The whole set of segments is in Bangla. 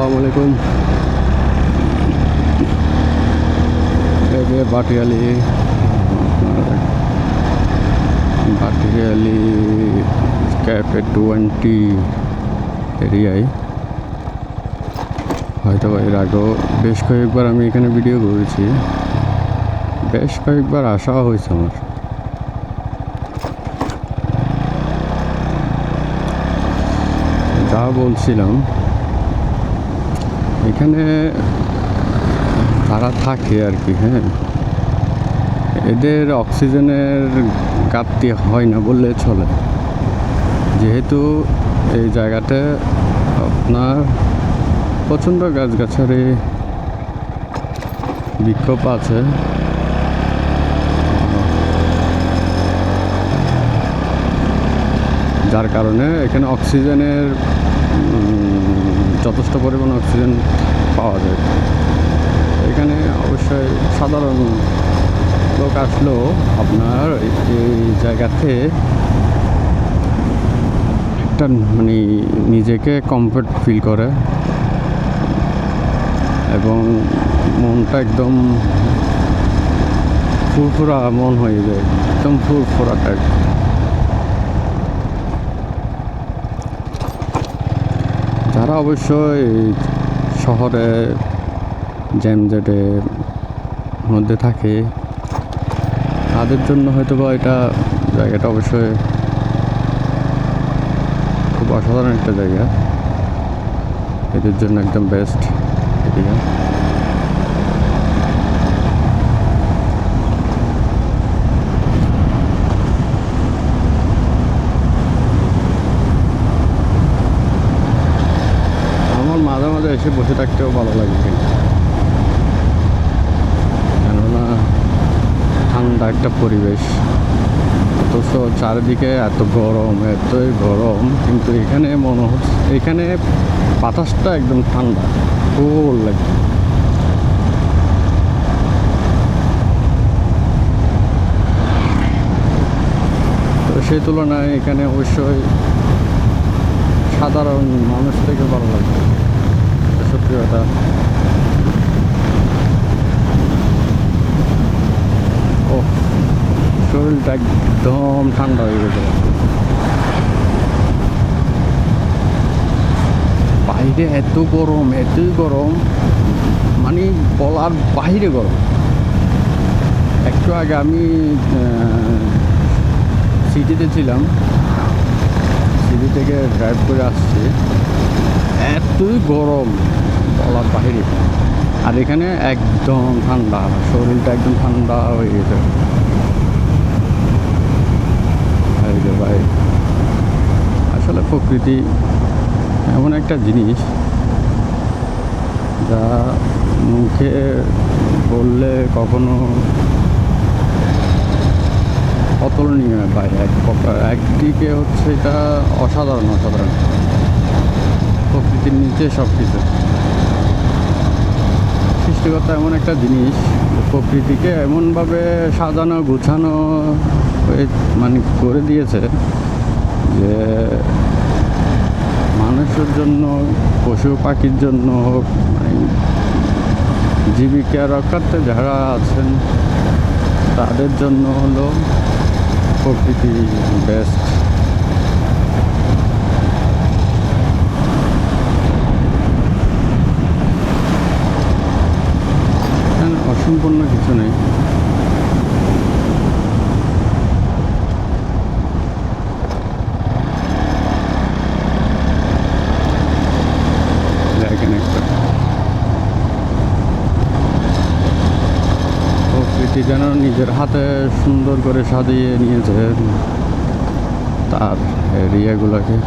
আসসালামু আলাইকুম। এই যে বাটিয়ালি ক্যাফে 20 এরিয়ায় হয়তো এর আগেও বেশ কয়েকবার আমি এখানে ভিডিও করেছি, বেশ কয়েকবার আসা হয়েছে আমার। যা বলছিলাম, এখানে তারা থাকে আর কি, হ্যাঁ, এদের অক্সিজেনের ঘাটতি হয় না বললে চলে, যেহেতু এই জায়গাতে আপনার প্রচণ্ড গাছগাছালি বিক্ষোভ আছে। যার কারণে এখানে অক্সিজেনের যথেষ্ট পরিমাণ অক্সিজেন পাওয়া যায়। এখানে অবশ্যই সাধারণ লোক আসলেও আপনার এই জায়গাতে একটা মানে নিজেকে কমফর্ট ফিল করে এবং মনটা একদম ফুরফুরা মন হয়ে যায়, একদম ফুরফুরা টাইপ। যারা অবশ্যই শহরে জ্যামজেটের মধ্যে থাকে তাদের জন্য হয়তো বা এটা জায়গাটা অবশ্যই খুব অসাধারণ একটা জায়গা, এদের জন্য একদম বেস্ট এরিয়া। আমার মাঝে মাঝে এসে বসে থাকতেও ভালো লাগে, কেননা ঠান্ডা একটা পরিবেশ, অথচ চারিদিকে এতই গরম, কিন্তু এখানে মনে হচ্ছে এখানে বাতাসটা একদম ঠান্ডা, কুল লাগে। তো সেই তুলনায় এখানে অবশ্যই সাধারণ মানুষ থেকে ভালো লাগে, সত্যি কথা। ও শরীরটা একদম ঠান্ডা হয়ে গেছে। বাইরে এতই গরম, মানে বলার বাইরে গরম। একটু আগে আমি সিটিতে ছিলাম, সিটি থেকে ড্রাইভ করে আসছি, এতই গরম বলার বাইরে। আর এখানে একদম ঠান্ডা, শরীরটা একদম ঠান্ডা হয়ে গেছে। ভাই আসলে প্রকৃতি এমন একটা জিনিস যা মুখে বললে কখনো অতুলনীয়। ভাই একদিকে হচ্ছে এটা অসাধারণ প্রকৃতির নিচে সব কিছু। সৃষ্টিকর্তা এমন একটা জিনিস, প্রকৃতিকে এমনভাবে সাজানো গুছানো মানে করে দিয়েছে যে মানুষের জন্য, পশু পাখির জন্য হোক, মানে জীবিকা রক্ষার্থে যারা আছেন তাদের জন্য হলো প্রকৃতি বেস্ট। অসম্পূর্ণ কিছু নেই। প্রকৃতি যেন নিজের হাতে সুন্দর করে সাজিয়ে নিয়েছে তার এরিয়াগুলোকে।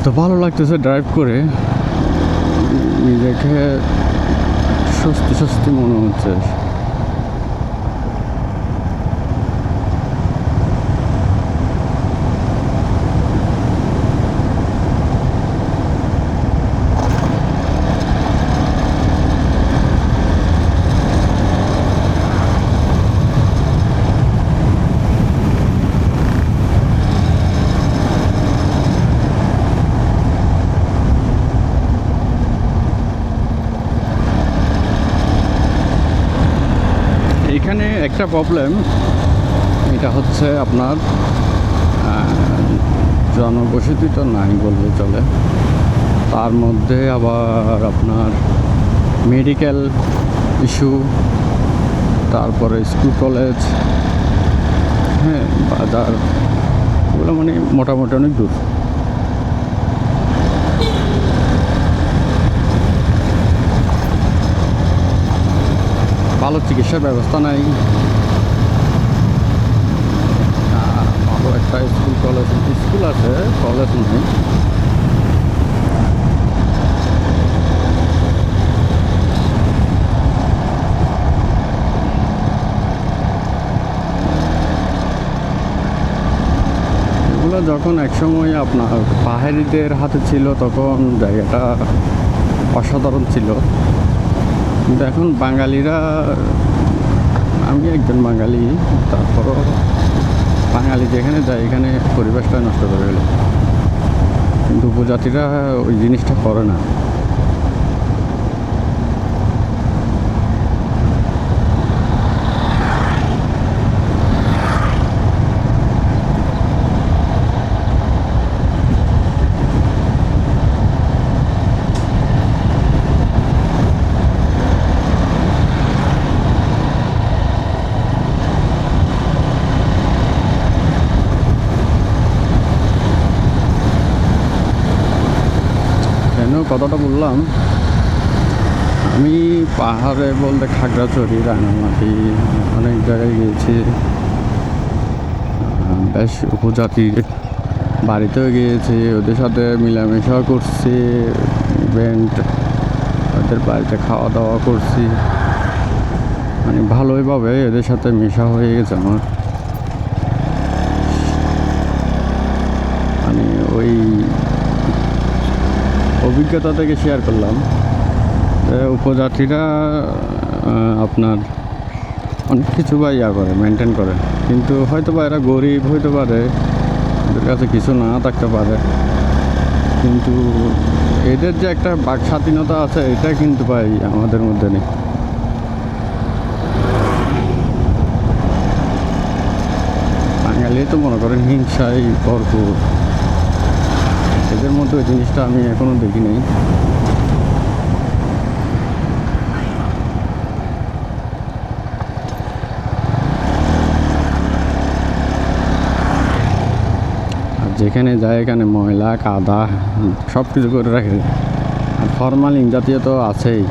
এত ভালো লাগতেছে ড্রাইভ করে, নিজেকে স্বস্তি স্বস্তি মনে হচ্ছে। এখানে একটা প্রবলেম, এটা হচ্ছে আপনার জনবসতি তো নাই বললে চলে, তার মধ্যে আবার আপনার মেডিকেল ইস্যু, তারপরে স্কুল কলেজ, হ্যাঁ বাজার, এগুলো মানে মোটামুটি অনেক দূর। ভালো চিকিৎসার ব্যবস্থা নাই, ভালো একটা স্কুল আছে, কলেজ নেই। এগুলো যখন একসময় আপনার পাহাড়িদের হাতে ছিল তখন জায়গাটা অসাধারণ ছিল, কিন্তু এখন বাঙালিরা, আমি একজন বাঙালি, তারপরও বাঙালি যেখানে যায় এখানে পরিবেশটা নষ্ট করে গেল, কিন্তু উপজাতিরা ওই জিনিসটা করে না। কথাটা বললাম, আমি পাহাড়ে বলতে খাগড়াছড়ি, রাঙামাটি অনেক জায়গায় গিয়েছি, বেশ উপজাতির বাড়িতেও গিয়েছি, ওদের সাথে মেলামেশা করছি, ইভেন্ট ওদের বাড়িতে খাওয়া দাওয়া করছি, মানে ভালোইভাবে এদের সাথে মেশা হয়ে গেছে আমার। মানে ওই অভিজ্ঞতা থেকে শেয়ার করলাম। উপজাতিরা আপনার অনেক কিছু বা ইয়া করে, মেনটেন করে, কিন্তু হয়তো বা এরা গরিব হইতে পারে, এদের কাছে কিছু না থাকতে পারে, কিন্তু এদের যে একটা বাক স্বাধীনতা আছে এটা কিন্তু ভাই আমাদের মধ্যে নেই। বাঙালি তো মনে করেন হিংসায় ভরপুর, এদের মধ্যে ওই জিনিসটা আমি এখনও দেখি নাই। আর যেখানে যায় এখানে ময়লা কাদা সব কিছু করে রাখে, আর ফরমালিন জাতীয় তো আছেই,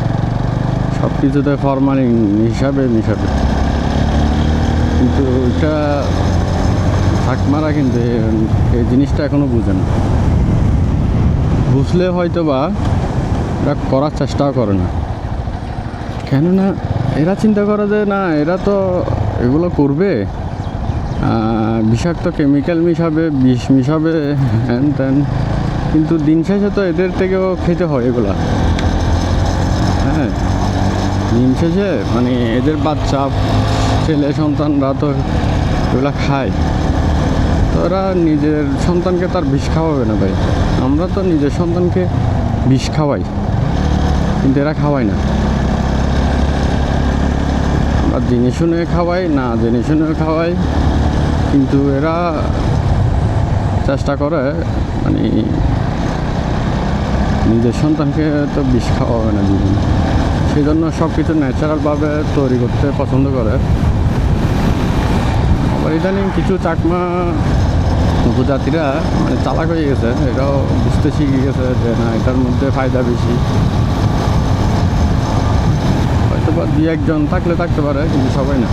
সব কিছুতে ফরমালিন হিসাবে মিশাবে, কিন্তু এটা থাকমারা কিন্তু এই জিনিসটা এখনও বুঝে না। বুঝলে হয়তো বা এরা করার চেষ্টাও করে না, কেননা এরা চিন্তা করে যে না এরা তো এগুলো করবে, বিষাক্ত কেমিক্যাল মিশাবে, বিষ মিশাবে, হ্যান ত্যান, কিন্তু দিন শেষে তো এদের থেকেও খেতে হয় এগুলা। হ্যাঁ, দিন শেষে মানে এদের বাচ্চা ছেলে সন্তানরা তো এগুলা খায়, তো ওরা নিজের সন্তানকে তার বিষ খাওয়াবে না ভাই। আমরা তো নিজের সন্তানকে বিষ খাওয়াই, কিন্তু এরা খাওয়াই না। আমরা জেনে শুনে খাওয়াই, না জেনে শুনে খাওয়াই, কিন্তু এরা চেষ্টা করে মানে নিজের সন্তানকে তো বিষ খাওয়াবে না জীবনে, সেই জন্য সব কিছু ন্যাচারালভাবে তৈরি করতে পছন্দ করে। আবার ইদানিং কিছু চাকমা উপজাতিরা মানে চালাক হয়ে গেছে, এটাও বুঝতে শিখে গেছে যে না এটার মধ্যে ফায়দা বেশি। হয়তো বা 2-1 জন থাকলে থাকতে পারে, কিন্তু সবাই না।